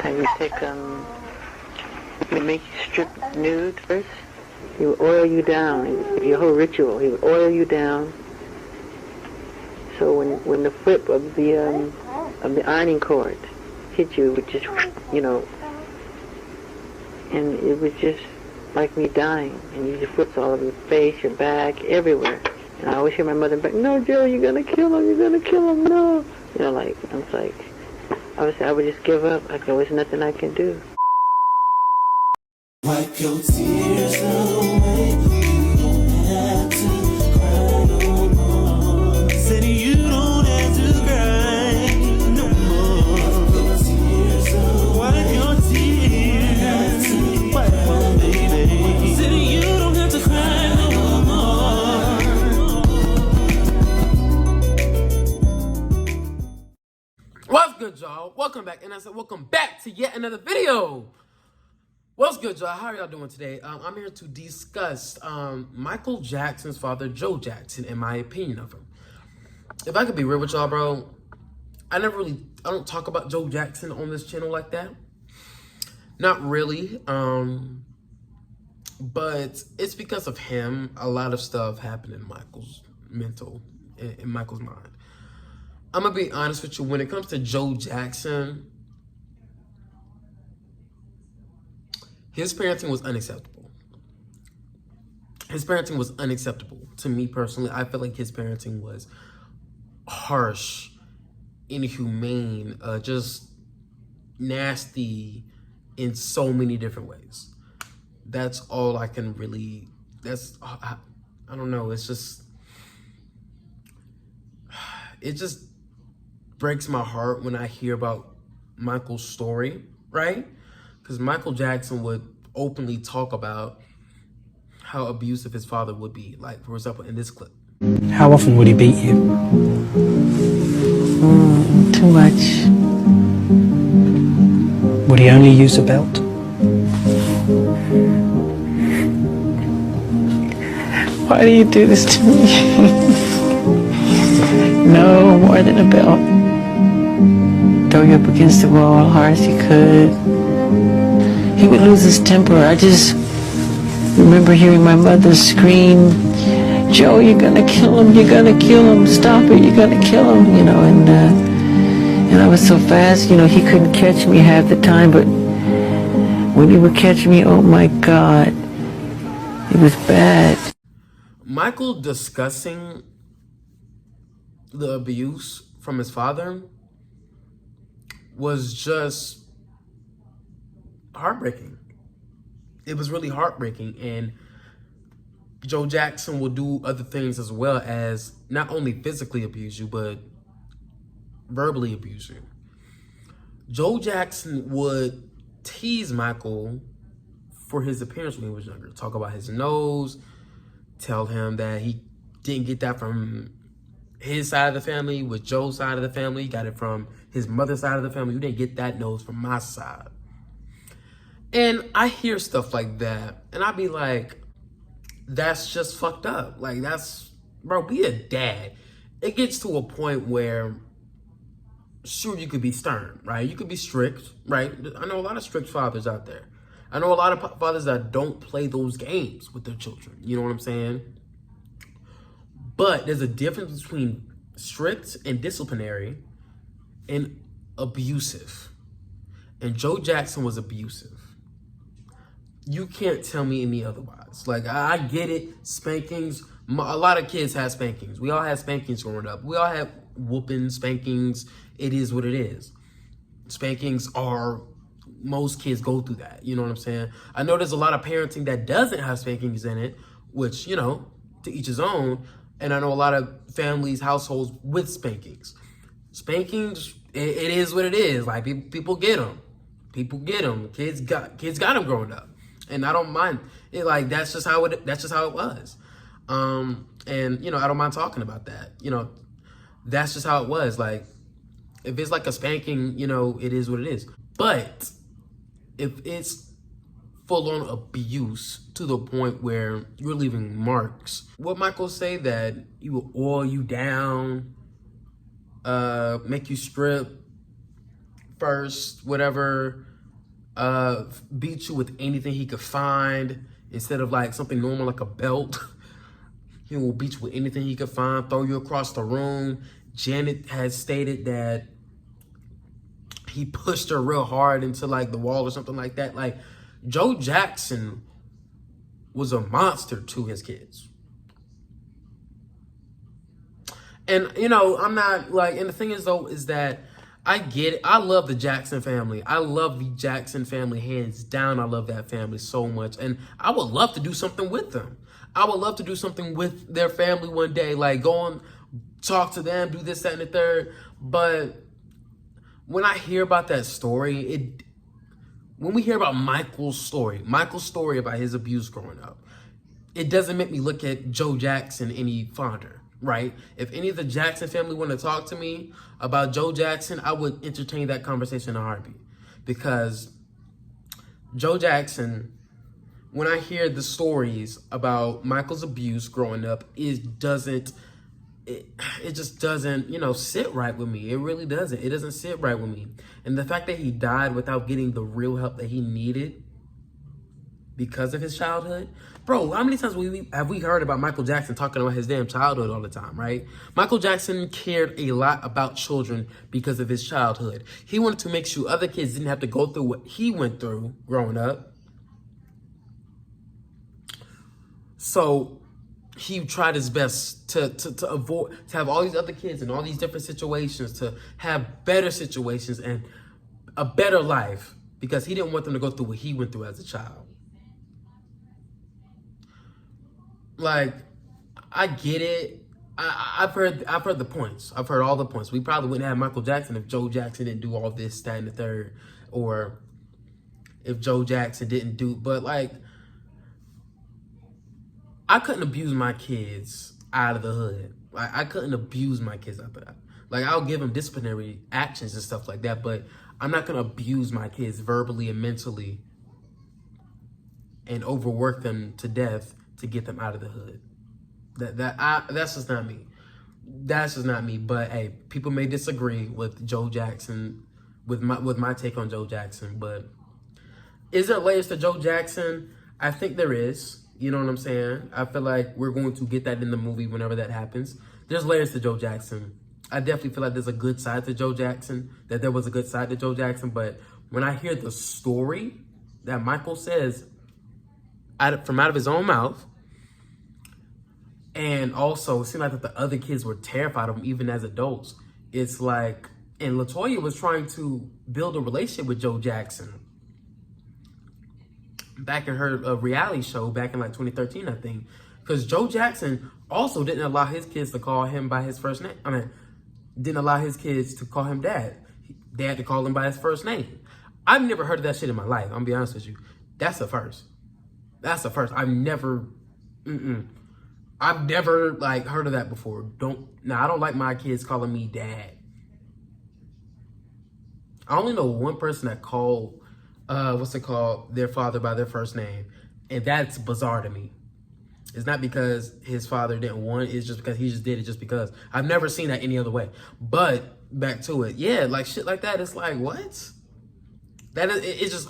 How you take, he make you strip nude first. He would oil you down. Your whole ritual, he would oil you down. So when the whip of the ironing cord hit you, it would just, and it was just like me dying. And you just whipped all over your face, your back, everywhere. And I always hear my mother back, "No, Joe, you're gonna kill him. You're gonna kill him. No." I was like, I would just give up. There was nothing I can do. Wipe your tears away. You don't have to cry no more. Said you don't have to cry no more. Wipe your tears away. Wipe your tears. Wipe them, baby. Said you don't have to cry no more. What's good, y'all? Welcome back. And I said welcome back to yet another video. What's good, y'all? How are y'all doing today? I'm here to discuss Michael Jackson's father, Joe Jackson, and my opinion of him. If I could be real with y'all, bro, I don't talk about Joe Jackson on this channel like that. Not really. But it's because of him, a lot of stuff happened in Michael's in Michael's mind. I'm gonna be honest with you, when it comes to Joe Jackson, his parenting was unacceptable. His parenting was unacceptable to me personally. I feel like his parenting was harsh, inhumane, just nasty in so many different ways. That's all I can really, I don't know, it just breaks my heart when I hear about Michael's story, right? Because Michael Jackson would openly talk about how abusive his father would be. Like, for example, in this clip. How often would he beat you? Too much. Would he only use a belt? Why do you do this to me? No, more than a belt. Throw you up against the wall hard as he could. He would lose his temper. I just remember hearing my mother scream, "Joe, you're gonna kill him, you're gonna kill him, stop it, you're gonna kill him," and I was so fast, he couldn't catch me half the time, but when he would catch me, oh my God, it was bad. Michael discussing the abuse from his father was just heartbreaking. It was really heartbreaking. And Joe Jackson will do other things as well, as not only physically abuse you, but verbally abuse you. Joe Jackson would tease Michael for his appearance when he was younger. Talk about his nose, tell him that he didn't get that from his side of the family, with Joe's side of the family. He got it from his mother's side of the family. You didn't get that nose from my side. And I hear stuff like that, and I be like, that's just fucked up. Like, bro, be a dad. It gets to a point where, sure, you could be stern, right? You could be strict, right? I know a lot of strict fathers out there. I know a lot of fathers that don't play those games with their children. You know what I'm saying? But there's a difference between strict and disciplinary and abusive. And Joe Jackson was abusive. You can't tell me any otherwise. Like, I get it, spankings. A lot of kids have spankings. We all had spankings growing up. We all have whooping spankings. It is what it is. Spankings are, most kids go through that. You know what I'm saying? I know there's a lot of parenting that doesn't have spankings in it, which, to each his own. And I know a lot of families, households with spankings. Spankings, it is what it is. Like, people get them. People get them. Kids got them growing up. And I don't mind it. Like, that's just how it was. And, I don't mind talking about that. That's just how it was. Like, if it's like a spanking, it is what it is. But if it's full-on abuse to the point where you're leaving marks, what Michael say, that he will oil you down, make you strip first, whatever, beat you with anything he could find instead of like something normal like a belt. He will beat you with anything he could find, throw you across the room. Janet has stated that he pushed her real hard into like the wall or something like that. Like, Joe Jackson was a monster to his kids. And, you know, I'm not like, and the thing is though, is that I get it. I love the Jackson family. I love the Jackson family hands down. I love that family so much. And I would love to do something with them. I would love to do something with their family one day, like go and talk to them, do this, that, and the third. But when I hear about that story, when we hear about Michael's story about his abuse growing up, it doesn't make me look at Joe Jackson any fonder, right? If any of the Jackson family want to talk to me about Joe Jackson, I would entertain that conversation in a heartbeat. Because Joe Jackson, when I hear the stories about Michael's abuse growing up, it just doesn't, you know, sit right with me. It really doesn't. It doesn't sit right with me. And the fact that he died without getting the real help that he needed because of his childhood. Bro, how many times have we heard about Michael Jackson talking about his damn childhood all the time, right? Michael Jackson cared a lot about children because of his childhood. He wanted to make sure other kids didn't have to go through what he went through growing up. So he tried his best to avoid, to have all these other kids in all these different situations, to have better situations and a better life, because he didn't want them to go through what he went through as a child. Like, I get it. I've heard the points. I've heard all the points. We probably wouldn't have Michael Jackson if Joe Jackson didn't do all this, that, and the third, or if Joe Jackson didn't do, but like, I couldn't abuse my kids out of the hood. Like, I couldn't abuse my kids out of that. Like, I'll give them disciplinary actions and stuff like that, but I'm not gonna abuse my kids verbally and mentally and overwork them to death to get them out of the hood. That's just not me. That's just not me. But hey, people may disagree with Joe Jackson, with my take on Joe Jackson. But is there layers to Joe Jackson? I think there is. You know what I'm saying? I feel like we're going to get that in the movie whenever that happens. There's layers to Joe Jackson. I definitely feel like there's a good side to Joe Jackson, that there was a good side to Joe Jackson. But when I hear the story that Michael says from out of his own mouth, and also it seemed like that the other kids were terrified of him even as adults. It's like, and LaToya was trying to build a relationship with Joe Jackson back in her reality show back in like 2013, I think. Because Joe Jackson also didn't allow his kids to call him by his first name. I mean, didn't allow his kids to call him dad. They had to call him by his first name. I've never heard of that shit in my life. I'm gonna be honest with you. That's the first. That's the first. I've never like heard of that before. I don't like my kids calling me dad. I only know one person that called their father by their first name, and that's bizarre to me. It's not because his father didn't want it, it's just because he just did it just because. I've never seen that any other way. But back to it, yeah, like shit like that, it's like, what? That is, it's just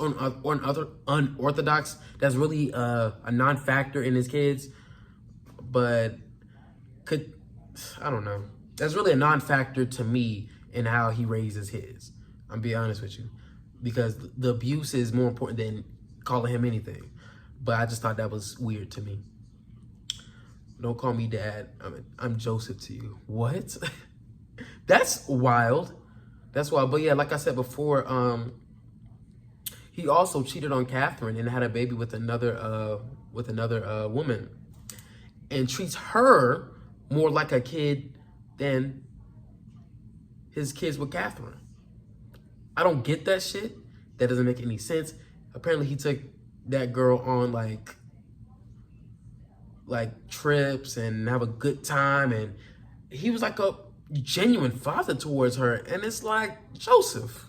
unorthodox. That's really a non-factor in his kids, but I don't know. That's really a non-factor to me in how he raises his. I'm being honest with you. Because the abuse is more important than calling him anything. But I just thought that was weird to me. Don't call me dad. I'm Joseph to you. What? That's wild. That's wild. But yeah, like I said before, he also cheated on Catherine and had a baby with another woman, and treats her more like a kid than his kids with Catherine. I don't get that shit. That doesn't make any sense. Apparently he took that girl on like trips and have a good time, and he was like a genuine father towards her. And it's like, Joseph,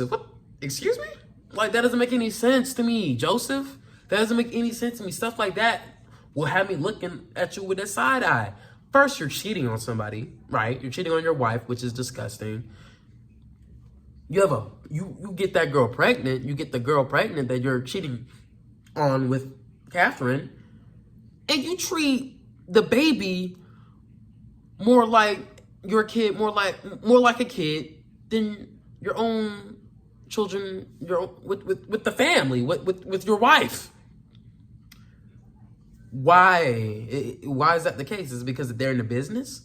what? Excuse me? Like, that doesn't make any sense to me, Joseph. That doesn't make any sense to me. Stuff like that will have me looking at you with a side eye. First, you're cheating on somebody, right? You're cheating on your wife, which is disgusting. you get that girl pregnant, you get the girl pregnant that you're cheating on with Catherine, and you treat the baby more like your kid, more like a kid than your own children, with the family, with your wife. Why is that the case? Is it because they're in the business?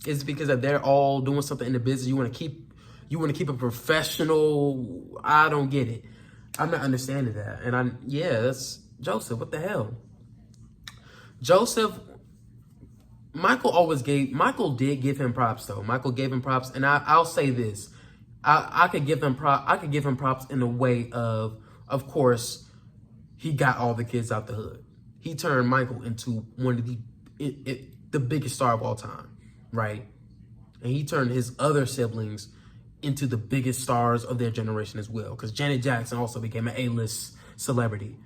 Is it because that they're all doing something in the business? You want to keep a professional? I don't get it. I'm not understanding that. And that's Joseph. What the hell? Joseph, Michael did give him props though. Michael gave him props, and I'll say this. I could give him props in a way of course, he got all the kids out the hood. He turned Michael into one of the biggest star of all time, right? And he turned his other siblings into the biggest stars of their generation as well. Because Janet Jackson also became an A-list celebrity.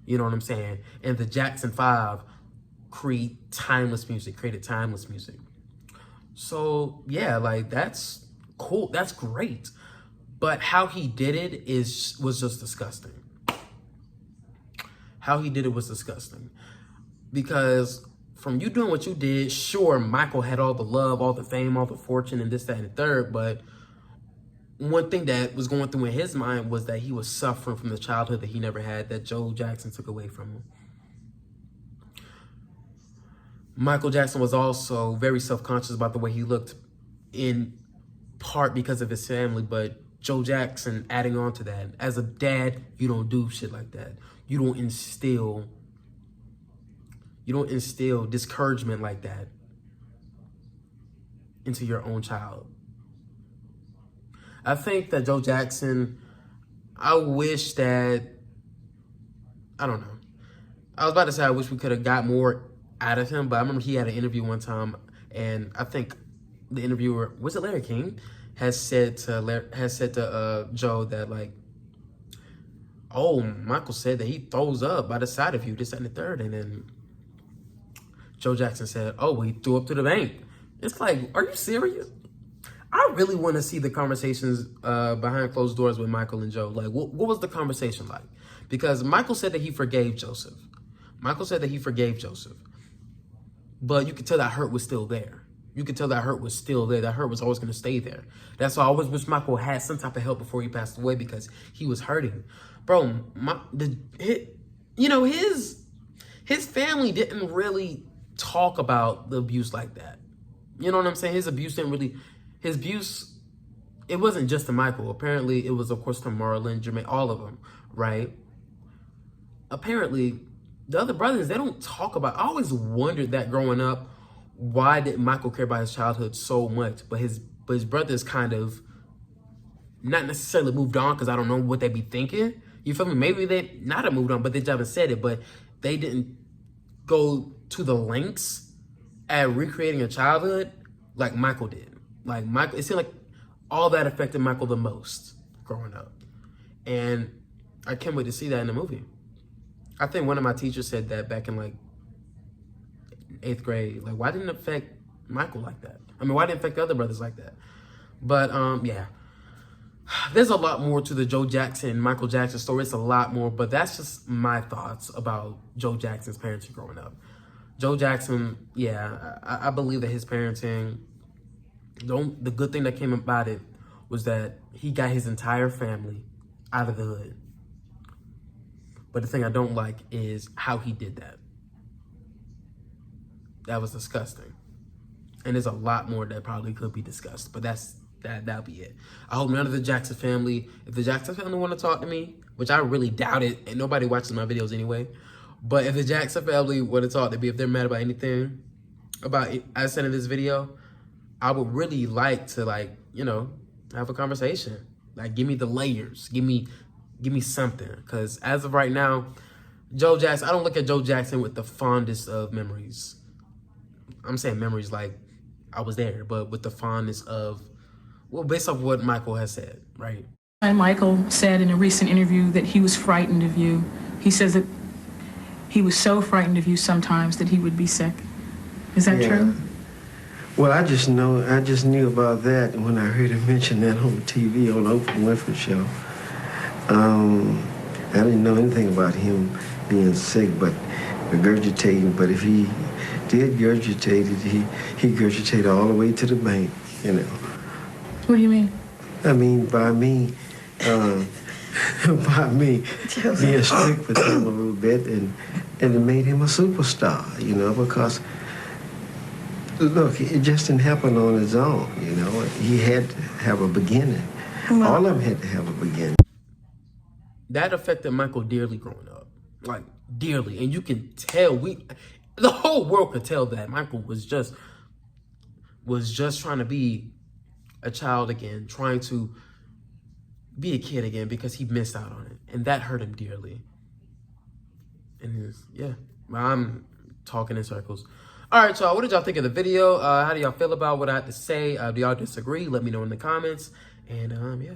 You know what I'm saying? And the Jackson 5 created timeless music. So yeah, like that's cool. That's great. But how he did it was just disgusting. How he did it was disgusting. Because from you doing what you did, sure, Michael had all the love, all the fame, all the fortune, and this, that, and the third. But one thing that was going through in his mind was that he was suffering from the childhood that he never had, that Joe Jackson took away from him. Michael Jackson was also very self-conscious about the way he looked, in part because of his family, but Joe Jackson adding on to that. As a dad, you don't do shit like that. You don't instill discouragement like that into your own child. I think that Joe Jackson, I wish that, I don't know. I was about to say I wish we could have got more out of him, but I remember he had an interview one time, and I think the interviewer, was it Larry King, has said to Joe that, like, oh, Michael said that he throws up by the side of you, this, that, and the third. And then Joe Jackson said, oh, well, he threw up to the bank. It's like, are you serious? I really want to see the conversations behind closed doors with Michael and Joe. Like, what was the conversation like? Because Michael said that he forgave Joseph. But you could tell that hurt was still there. That hurt was always going to stay there. That's why I always wish Michael had some type of help before he passed away, because he was hurting. Bro, his family didn't really talk about the abuse like that. You know what I'm saying? His abuse, it wasn't just to Michael. Apparently, it was, of course, to Marlon, Jermaine, all of them, right? Apparently, the other brothers, they don't talk about, I always wondered that growing up, why did Michael care about his childhood so much? But his brothers kind of not necessarily moved on, because I don't know what they be thinking. You feel me? Maybe they not have moved on, but they just haven't said it. But they didn't go to the lengths at recreating a childhood like Michael did. Like Michael, it seemed like all that affected Michael the most growing up. And I can't wait to see that in the movie. I think one of my teachers said that back in like 8th grade. Like, why didn't it affect Michael like that? I mean, why didn't it affect the other brothers like that? But yeah, there's a lot more to the Joe Jackson, Michael Jackson story. It's a lot more, but that's just my thoughts about Joe Jackson's parenting growing up. Joe Jackson, yeah, I believe that his parenting, the good thing that came about it was that he got his entire family out of the hood. But the thing I don't like is how he did that. That was disgusting. And there's a lot more that probably could be discussed, but that'll be it. I hope none of the Jackson family, if the Jackson family want to talk to me, which I really doubt it, and nobody watches my videos anyway, but if the Jackson family want to talk to me, if they're mad about anything about it, I said in this video, I would really like to, like, you know, have a conversation. Like, give me the layers. Give me something. Because as of right now, Joe Jackson, I don't look at Joe Jackson with the fondest of memories. I'm saying memories like I was there, but with the fondness of, well, based off what Michael has said, right? And Michael said in a recent interview that he was frightened of you. He says that he was so frightened of you sometimes that he would be sick. Is that true? Well, I just knew about that when I heard him mention that on TV on the Oprah Winfrey Show. I didn't know anything about him being sick, but regurgitating. But if he did regurgitate it, he regurgitated all the way to the bank, you know. What do you mean? I mean, by me being strict with him a little bit, and it made him a superstar, you know, because look, it just didn't happen on his own, you know. He had to have a beginning. All of them had to have a beginning. That affected Michael dearly growing up, like dearly, and you can tell the whole world could tell that Michael was just trying to be a child again, trying to be a kid again because he missed out on it, and that hurt him dearly. And yeah, I'm talking in circles. All right, y'all, what did y'all think of the video? How do y'all feel about what I had to say? Do y'all disagree? Let me know in the comments. And yeah.